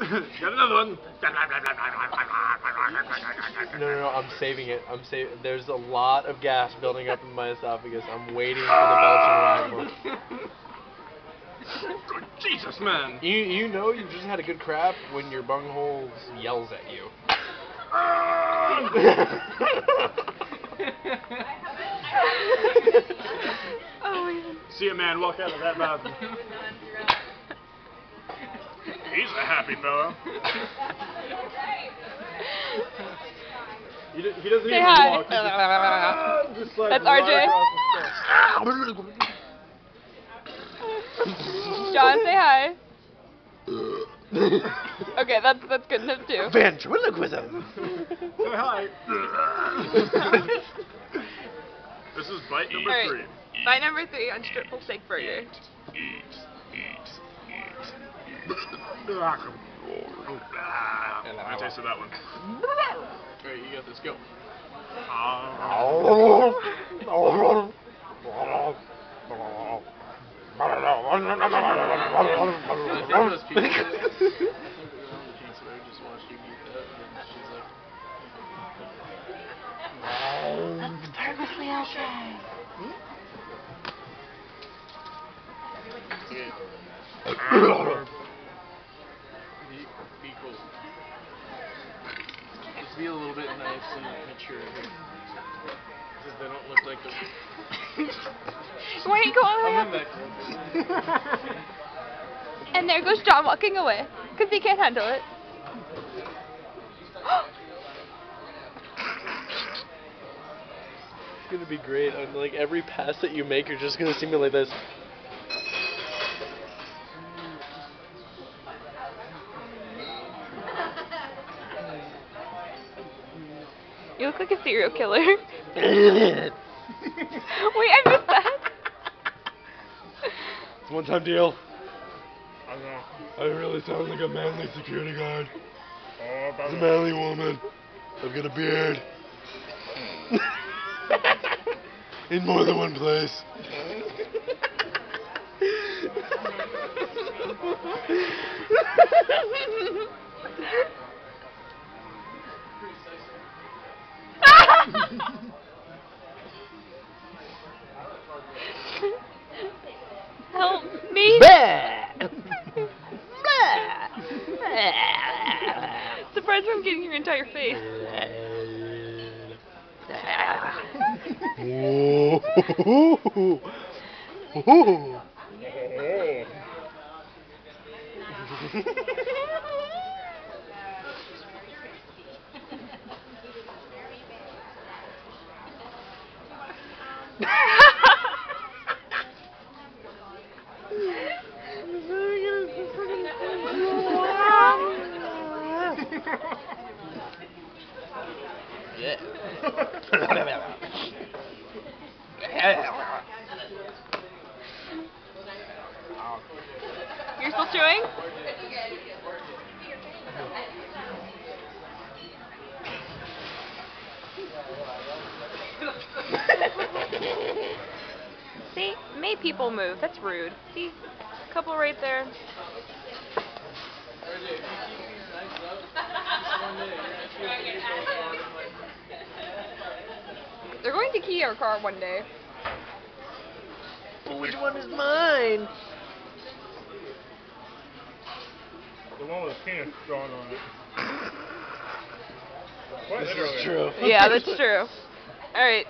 Got another one. No, I'm saving it. There's a lot of gas building up in my esophagus. I'm waiting for the belching rifle. Jesus, man. You know you just had a good crap when your bunghole yells at you. Oh, man. See a man walk out of that bathroom. He's a happy fellow. He doesn't Say even hi. walk. Just like That's right RJ. across John, say hi. Okay, that's good enough too. Ventriloquism. Say hi. This is bite number All right. 3. Bite number 3 on strip full steak burger. Eat. I tasted that one. Alright, you got this. Go. That's perfectly okay. Be cool. Just be a little bit nice and mature here. Because they don't look like the... Where are you going? I'm in back. And there goes John walking away. Because he can't handle it. It's gonna be great. Like every pass that you make, you're just gonna see me like this. You look like a serial killer. Wait, I missed that. It's a one-time deal. I really sound like a manly security guard. As a manly woman, I've got a beard. In more than one place. Help me. Surprised I'm getting your entire face. You're still chewing? See, made people move. That's rude. See, a couple right there. They're going to key our car one day. Which one is mine? The one with a penis drawn on it. This is true. Yeah, that's true. Alright.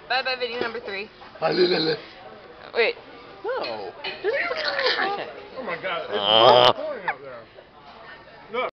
Bye-bye video number 3. Wait. No. Oh my god.